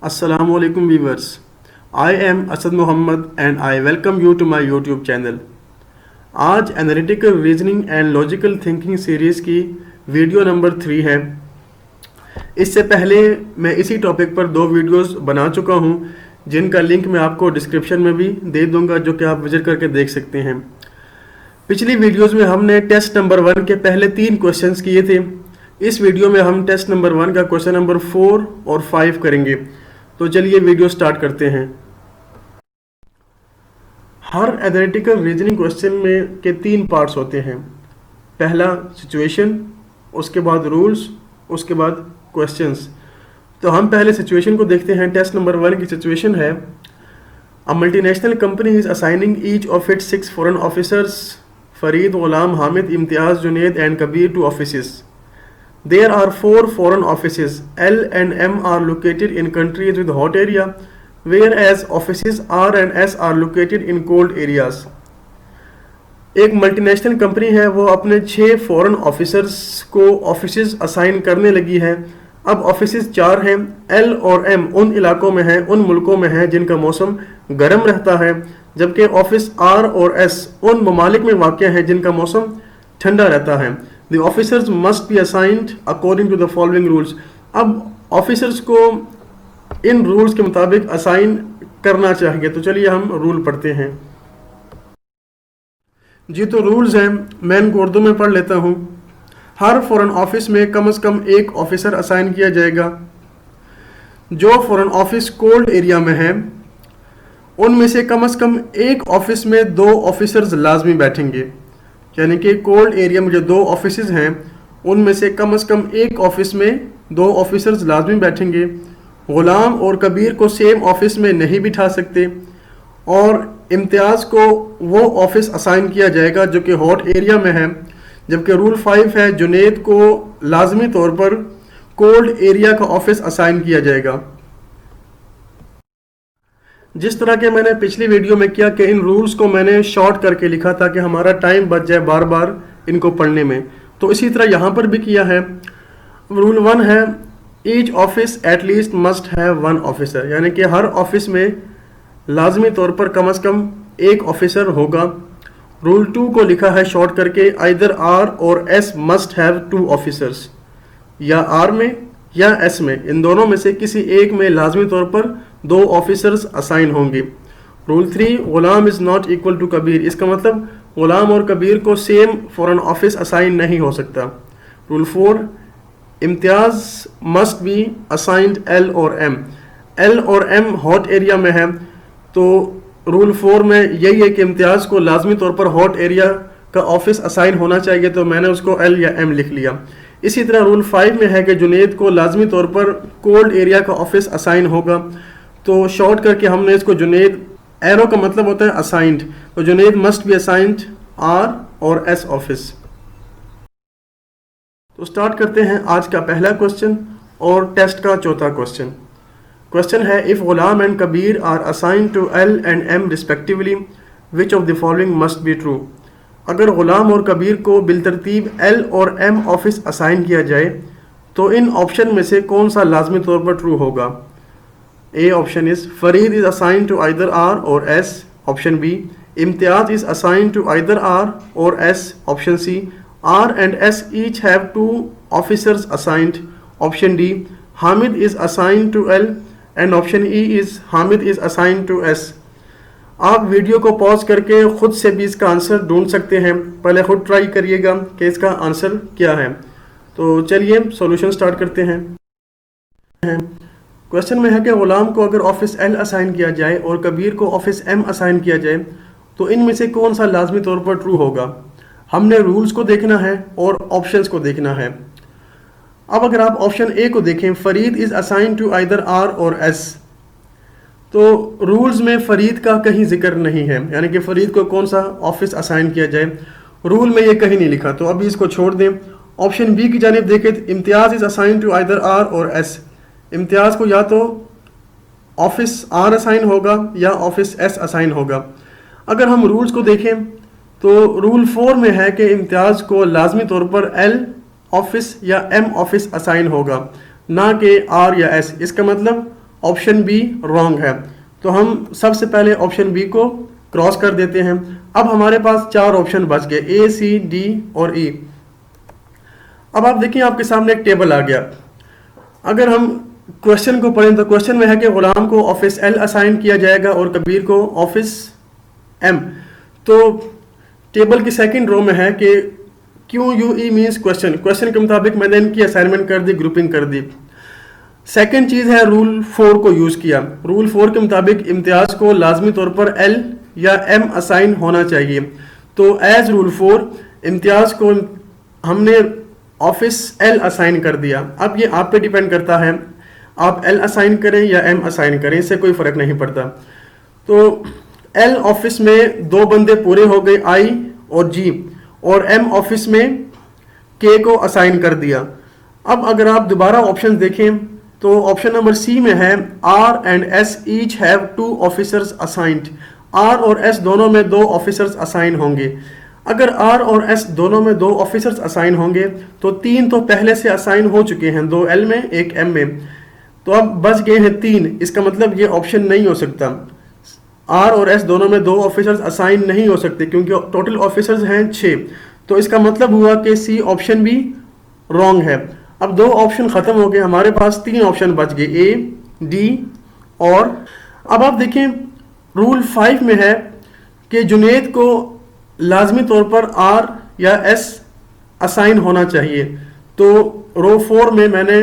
Assalamualaikum viewers. I am Asad Muhammad and I welcome you to my YouTube channel. आज analytical reasoning and logical thinking series की video number 3 है। इससे पहले मैं इसी topic पर 2 वीडियोस बना चुका हूं, जिनका लिंक मैं आपको डिस्क्रिप्शन में भी दे दूंगा, जो कि आप विजिट करके देख सकते हैं। पिछली वीडियोस में हमने टेस्ट नंबर 1 के पहले 3 क्वेश्चंस किए थे। इस वीडियो में हम टेस्ट नंबर 1 का क्वेश्चन नंबर 4 और 5 करेंगे। तो चलिए वीडियो स्टार्ट करते हैं। हर एनालिटिकल रीजनिंग क्वेश्चन में के 3 पार्ट्स होते हैं। पहला सिचुएशन, उसके बाद रूल्स, उसके बाद क्वेश्चंस। तो हम पहले सिचुएशन को देखते हैं। टेस्ट नंबर 1 की सिचुएशन है, a multinational company is assigning each of its 6 foreign officers Farid, Ghulam, Hamid, Imtiaz, Junaid and Kabir to offices. There are 4 foreign offices. L and M are located in countries with hot area, whereas offices R and S are located in cold areas. एक multinational company है, वो अपने 6 foreign officers को offices assign करने लगी है। अब offices 4 हैं। L और M उन इलाकों में हैं, उन मुल्कों में हैं जिनका मौसम गर्म रहता है, जबकि ऑफिस R और S उन ममालिक में वाक़ हैं जिनका मौसम ठंडा रहता है। The officers must be assigned according to the following rules. अब ऑफिसर्स को इन रूल्स के मुताबिक असाइन करना चाहिए। तो चलिए हम रूल पढ़ते हैं जी। तो रूल्स हैं, मैं इनको उर्दू में पढ़ लेता हूँ। हर फॉरेन ऑफिस में कम से कम एक ऑफिसर असाइन किया जाएगा। जो फॉरेन ऑफिस कोल्ड एरिया में है, उनमें से कम एक ऑफिस में 2 ऑफिसर्स लाजमी बैठेंगे। यानी कि कोल्ड एरिया में जो 2 ऑफिसेज हैं, उनमें से कम एक ऑफिस में 2 ऑफिसर्स लाजमी बैठेंगे। गुलाम और कबीर को सेम ऑफिस में नहीं बिठा सकते, और इम्तियाज़ को वो ऑफिस असाइन किया जाएगा जो कि हॉट एरिया में है। जबकि रूल 5 है, जुनेद को लाजमी तौर पर कोल्ड एरिया का ऑफिस असाइन किया जाएगा। जिस तरह के मैंने पिछली वीडियो में किया कि इन रूल्स को मैंने शॉर्ट करके लिखा ताकि हमारा टाइम बच जाए बार बार इनको पढ़ने में, तो इसी तरह यहाँ पर भी किया है। रूल 1 है, each office at least must have 1 officer, यानी कि हर ऑफिस में लाजमी तौर पर कम से कम एक ऑफिसर होगा। रूल 2 को लिखा है शॉर्ट करके, आइदर आर और एस मस्ट हैव 2 ऑफिसर्स, या आर में या एस में, इन दोनों में से किसी एक में लाजमी तौर पर 2 ऑफिसर्स असाइन होंगे। Rule 3, Ghulam is not equal to Kabir, इसका मतलब गुलाम और कबीर को सेम फॉरेन ऑफिस असाइन नहीं हो सकता। Rule 4, Imtiaz must be assigned L और एम। एल और एम हॉट एरिया में है, तो रूल 4 में यही है कि इम्तियाज को लाजमी तौर पर हॉट एरिया का ऑफिस असाइन होना चाहिए, तो मैंने उसको एल या एम लिख लिया। इसी तरह रूल 5 में है कि जुनेद को लाजमी तौर पर कोल्ड एरिया का ऑफिस असाइन होगा, तो शॉर्ट करके हमने इसको जुनेद, एरो का मतलब होता है असाइंड, तो Junaid must be assigned R और एस ऑफिस। तो स्टार्ट करते हैं आज का पहला क्वेश्चन और टेस्ट का चौथा क्वेश्चन। क्वेश्चन है, if Ghulam and Kabir are assigned to L and M respectively, which of the following must be true. अगर गुलाम और कबीर को बिलतरतीब एल और एम ऑफिस असाइन किया जाए, तो इन ऑप्शन में से कौन सा लाजमी तौर पर ट्रू होगा। A option is Farid is assign to either R और S. Option B, Imtiaz is assign to either R और S. Option C, R and S each have 2 officers assigned. Option D, Hamid is assign to L, and option E is Hamid is assign to S. आप video को pause करके खुद से भी इसका answer ढूंढ सकते हैं। पहले खुद ट्राई करिएगा कि इसका आंसर क्या है। तो चलिए सॉल्यूशन स्टार्ट करते हैं। क्वेश्चन में है कि गुलाम को अगर ऑफिस एल असाइन किया जाए और कबीर को ऑफिस एम असाइन किया जाए, तो इनमें से कौन सा लाजमी तौर पर ट्रू होगा। हमने रूल्स को देखना है और ऑप्शंस को देखना है। अब अगर आप ऑप्शन ए को देखें, Farid is assign to either R और एस, तो रूल्स में फरीद का कहीं जिक्र नहीं है, यानी कि फरीद को कौन सा ऑफिस असाइन किया जाए, रूल में ये कहीं नहीं लिखा, तो अभी इसको छोड़ दें। ऑप्शन बी की जानिब देखें, Imtiaz is assign to either R और एस। इम्तियाज को या तो ऑफिस आर असाइन होगा या ऑफिस एस असाइन होगा। अगर हम रूल्स को देखें तो रूल 4 में है कि इम्तियाज को लाजमी तौर पर एल ऑफिस या एम ऑफिस असाइन होगा, ना कि आर या एस। इसका मतलब ऑप्शन बी रॉन्ग है। तो हम सबसे पहले ऑप्शन बी को क्रॉस कर देते हैं। अब हमारे पास 4 ऑप्शन बच गए, ए, सी, डी और ई। अब आप देखिए आपके सामने एक टेबल आ गया। अगर हम क्वेश्चन को पढ़ें तो क्वेश्चन में है कि गुलाम को ऑफिस एल असाइन किया जाएगा और कबीर को ऑफिस एम। तो टेबल की सेकंड रो में है कि Q U E means question, question के मुताबिक मैंने इनकी असाइनमेंट कर दी, ग्रुपिंग कर दी। सेकंड चीज़ है रूल 4 को यूज़ किया। रूल 4 के मुताबिक इम्तियाज़ को लाजमी तौर पर एल या एम असाइन होना चाहिए। तो एज रूल 4 इम्तियाज़ को हमने ऑफिस एल असाइन कर दिया। अब ये आप पे डिपेंड करता है, आप एल असाइन करें या एम असाइन करें, इससे कोई फ़र्क नहीं पड़ता। तो एल ऑफिस में 2 बंदे पूरे हो गए, आई और जी, और एम ऑफिस में के को असाइन कर दिया। अब अगर आप दोबारा ऑप्शन देखें तो ऑप्शन नंबर सी में है R and S each have 2 officers assigned. R और एस दोनों में 2 ऑफिसर्स असाइन होंगे। अगर आर और एस दोनों में 2 ऑफिसर्स असाइन होंगे तो 3 तो पहले से असाइन हो चुके हैं, 2 एल में 1 एम में, तो अब बच गए हैं 3। इसका मतलब ये ऑप्शन नहीं हो सकता। आर और एस दोनों में 2 ऑफिसर्स असाइन नहीं हो सकते क्योंकि टोटल ऑफिसर्स हैं 6। तो इसका मतलब हुआ कि सी ऑप्शन भी रॉन्ग है। अब 2 ऑप्शन ख़त्म हो गए, हमारे पास 3 ऑप्शन बच गए, ए, डी और। अब आप देखें रूल 5 में है कि जुनेद को लाजमी तौर पर आर या एस असाइन होना चाहिए। तो रो 4 में मैंने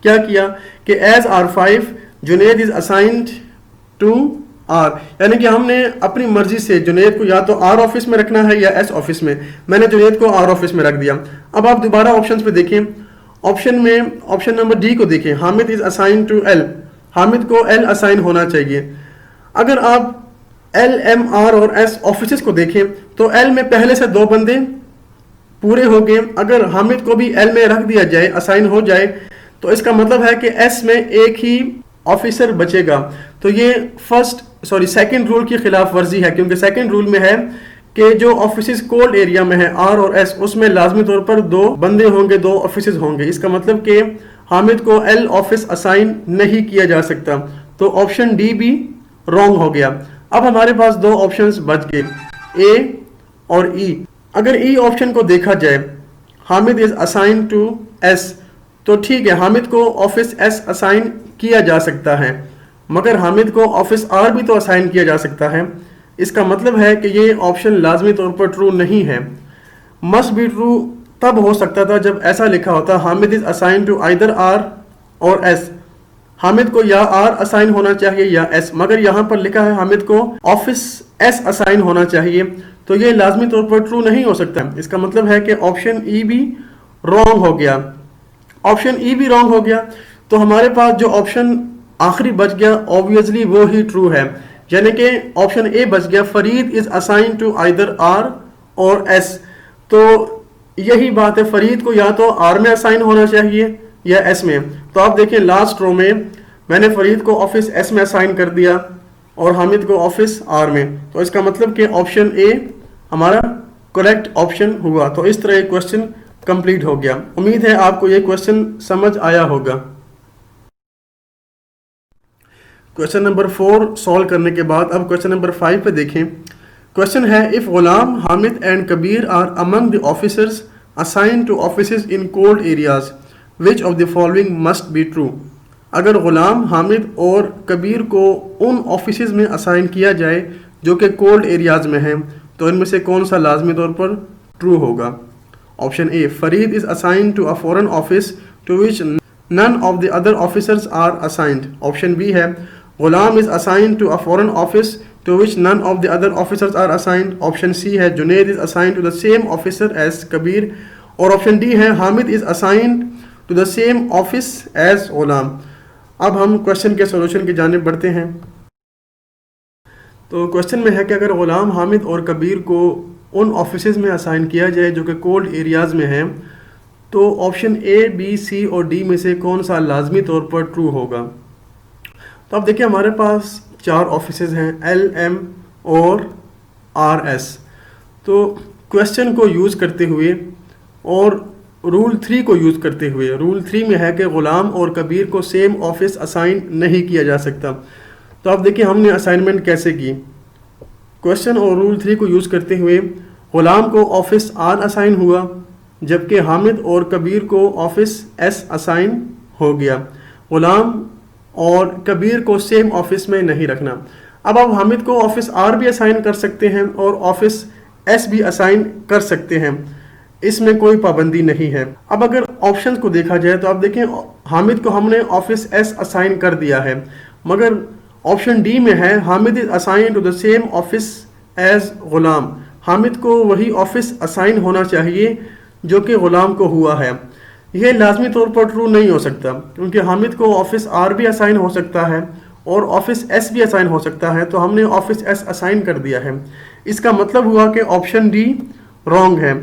क्या किया कि as R 5 Junaid is assigned to R, यानी कि हमने अपनी मर्जी से जुनेद को या तो आर ऑफिस में रखना है या एस ऑफिस में। मैंने जुनेद को आर ऑफिस में रख दिया। अब आप दोबारा ऑप्शंस पे देखें, ऑप्शन में ऑप्शन नंबर डी को देखें, Hamid is assign to L, Hamid को एल असाइन होना चाहिए। अगर आप एल, एम, आर और एस ऑफिस को देखें तो एल में पहले से 2 बंदे पूरे हो गए। अगर हामिद को भी एल में रख दिया जाए, असाइन हो जाए, तो इसका मतलब है कि एस में एक ही ऑफिसर बचेगा। तो ये सेकंड रूल की खिलाफ वर्जी है, क्योंकि सेकंड रूल में है कि जो ऑफिस कोल्ड एरिया में है आर और एस, उसमें लाजमी तौर पर 2 बंदे होंगे, 2 ऑफिस होंगे। इसका मतलब कि हामिद को एल ऑफिस असाइन नहीं किया जा सकता। तो ऑप्शन डी भी रॉन्ग हो गया। अब हमारे पास 2 ऑप्शंस बच गए, ए और ई। अगर ई ऑप्शन को देखा जाए, Hamid is assign to S, तो ठीक है, हामिद को ऑफिस एस असाइन किया जा सकता है, मगर हामिद को ऑफिस आर भी तो असाइन किया जा सकता है। इसका मतलब है कि ये ऑप्शन लाजमी तौर पर ट्रू नहीं है। मस्ट बी ट्रू तब हो सकता था जब ऐसा लिखा होता Hamid is assign to either R और एस, हामिद को या आर असाइन होना चाहिए या एस, मगर यहाँ पर लिखा है हामिद को ऑफिस एस असाइन होना चाहिए, तो ये लाजमी तौर पर ट्रू नहीं हो सकता। इसका मतलब है कि ऑप्शन ई भी रॉन्ग हो गया। ऑप्शन ई भी रॉन्ग हो गया तो हमारे पास जो ऑप्शन आखिरी बच गया ऑब्वियसली वो ही ट्रू है, यानी कि ऑप्शन ए बच गया, Farid is assign to either R और एस। तो यही बात है, फरीद को या तो आर में असाइन होना चाहिए या एस में। तो आप देखें लास्ट रो में मैंने फरीद को ऑफिस एस में असाइन कर दिया और हामिद को ऑफिस आर में, तो इसका मतलब कि ऑप्शन ए हमारा करेक्ट ऑप्शन हुआ। तो इस तरह क्वेश्चन कंप्लीट हो गया। उम्मीद है आपको ये क्वेश्चन समझ आया होगा। क्वेश्चन नंबर 4 सॉल्व करने के बाद अब क्वेश्चन नंबर 5 पे देखें। क्वेश्चन है if Ghulam, Hamid and Kabir are among the officers assign to offices in cold areas, which of the following must be true. अगर गुलाम, हामिद और कबीर को उन ऑफिसेज में असाइन किया जाए जो कि कोल्ड एरियाज में हैं, तो इनमें से कौन सा लाजमी तौर पर ट्रू होगा। Option A, Farid is assign to a foreign office to which none of the other officers are assigned. Option B है, Ghulam is assigned to a foreign office to which none of the other officers are assigned. Option C है, Junaid is assigned to the same officer as Kabir. और option D है, Hamid is assigned to the same office as गुलाम। अब हम question के solution की जानिब बढ़ते हैं। तो क्वेश्चन में है कि अगर गुलाम, हामिद और कबीर को उन ऑफिसेज में असाइन किया जाए जो कि कोल्ड एरियाज़ में हैं, तो ऑप्शन ए, बी, सी और डी में से कौन सा लाजमी तौर पर ट्रू होगा। तो अब देखिए हमारे पास 4 ऑफिसेज हैं, एल, एम और आर, एस। तो क्वेश्चन को यूज़ करते हुए और रूल 3 को यूज़ करते हुए, रूल 3 में है कि ग़ुलाम और कबीर को सेम ऑफिस असाइन नहीं किया जा सकता। तो आप देखिए हमने असाइनमेंट कैसे की। क्वेश्चन और रूल 3 को यूज़ करते हुए ग़ुलाम को ऑफिस R असाइन हुआ, जबकि हामिद और कबीर को ऑफिस S असाइन हो गया। ग़ुलाम और कबीर को सेम ऑफिस में नहीं रखना। अब आप हामिद को ऑफिस R भी असाइन कर सकते हैं और ऑफिस S भी असाइन कर सकते हैं, इसमें कोई पाबंदी नहीं है। अब अगर ऑप्शंस को देखा जाए तो आप देखें हामिद को हमने ऑफिस S असाइन कर दिया है, मगर ऑप्शन डी में है Hamid is assign to the same office as Ghulam. Hamid को वही ऑफिस असाइन होना चाहिए जो कि ग़ुलाम को हुआ है। यह लाजमी तौर पर ट्रू नहीं हो सकता, क्योंकि हामिद को ऑफिस R भी असाइन हो सकता है और ऑफिस S भी असाइन हो सकता है, तो हमने ऑफिस S असाइन कर दिया है। इसका मतलब हुआ कि ऑप्शन डी रॉन्ग है।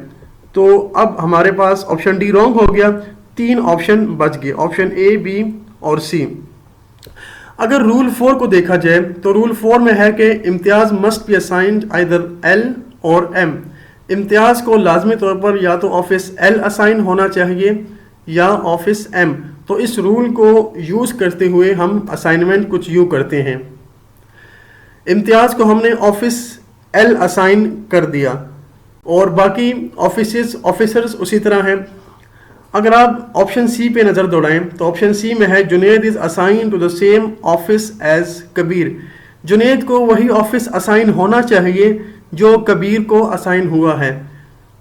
तो अब हमारे पास ऑप्शन डी रॉन्ग हो गया, 3 ऑप्शन बच गए, ऑप्शन A, B और C। अगर रूल 4 को देखा जाए तो रूल 4 में है कि Imtiaz must be assigned either L और M। इम्तियाज़ को लाजमी तौर पर या तो ऑफिस L असाइन होना चाहिए या ऑफिस M। तो इस रूल को यूज़ करते हुए हम असाइनमेंट कुछ यूँ करते हैं। इम्तियाज़ को हमने ऑफिस L असाइन कर दिया और बाकी ऑफिसर्स उसी तरह हैं। अगर आप ऑप्शन सी पे नज़र दौड़ाएं तो ऑप्शन सी में है Junaid is assign to the same office as Kabir. Junaid को वही ऑफिस असाइन होना चाहिए जो कबीर को असाइन हुआ है।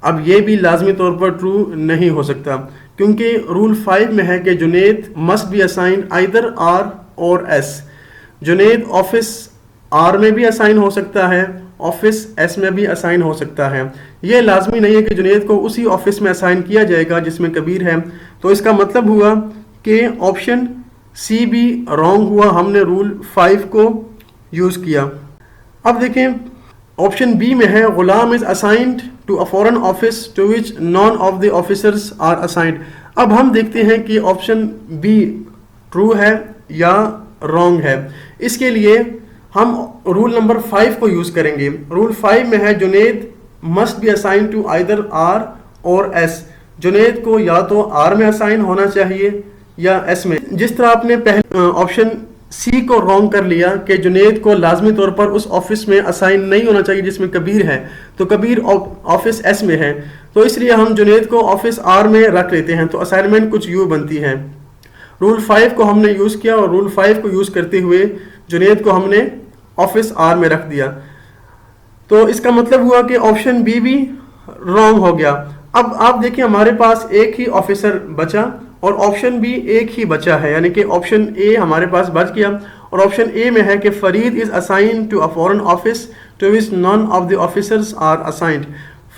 अब ये भी लाजमी तौर पर ट्रू नहीं हो सकता, क्योंकि रूल 5 में है कि Junaid must be assign either R or S। Junaid office R में भी असाइन हो सकता है, ऑफिस S में भी असाइन हो सकता है। यह लाजमी नहीं है कि जुनेद को उसी ऑफिस में असाइन किया जाएगा जिसमें कबीर है। तो इसका मतलब हुआ कि ऑप्शन सी भी रॉन्ग हुआ, हमने रूल 5 को यूज़ किया। अब देखें ऑप्शन बी में है Ghulam is assigned to a foreign office to which none of the officers are assigned. अब हम देखते हैं कि ऑप्शन बी ट्रू है या रॉन्ग है। इसके लिए हम रूल नंबर 5 को यूज़ करेंगे। रूल 5 में है Junaid must be assign to either R or S। Junaid को या तो R में असाइन होना चाहिए या S में। जिस तरह आपने पहले ऑप्शन सी को रॉन्ग कर लिया कि जुनेद को लाजमी तौर पर उस ऑफिस में असाइन नहीं होना चाहिए जिसमें कबीर है, तो कबीर ऑफिस S में है, तो इसलिए हम जुनेद को ऑफिस R में रख लेते हैं। तो असाइनमेंट कुछ यूँ बनती है। रूल 5 को हमने यूज़ किया और रूल 5 को यूज़ करते हुए जुनेद को हमने ऑफिस R में रख दिया। तो इसका मतलब हुआ कि ऑप्शन बी भी रॉन्ग हो गया। अब आप देखिए हमारे पास एक ही ऑफिसर बचा और ऑप्शन बी एक ही बचा है, यानी कि ऑप्शन ए हमारे पास बच गया। और ऑप्शन ए में है कि Farid is assign to a foreign office to which none of the officers are assigned.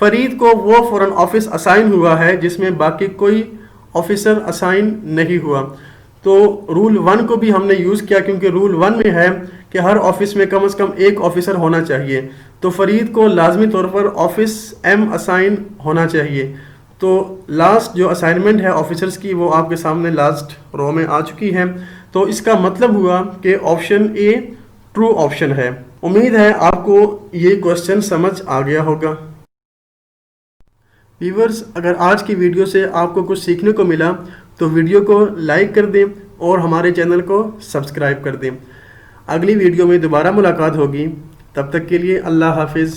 Farid को वो फॉरेन ऑफिस असाइन हुआ है जिसमें बाकी कोई ऑफिसर असाइन नहीं हुआ। तो रूल 1 को भी हमने यूज़ किया, क्योंकि रूल 1 में है कि हर ऑफिस में कम से कम एक ऑफिसर होना चाहिए। तो फरीद को लाजमी तौर पर ऑफिस M असाइन होना चाहिए। तो लास्ट जो असाइनमेंट है ऑफिसर्स की वो आपके सामने लास्ट रो में आ चुकी है। तो इसका मतलब हुआ कि ऑप्शन ए ट्रू ऑप्शन है। उम्मीद है आपको ये क्वेश्चन समझ आ गया होगा। व्यूअर्स, अगर आज की वीडियो से आपको कुछ सीखने को मिला तो वीडियो को लाइक कर दें और हमारे चैनल को सब्सक्राइब कर दें। अगली वीडियो में दोबारा मुलाकात होगी, तब तक के लिए अल्लाह हाफिज़।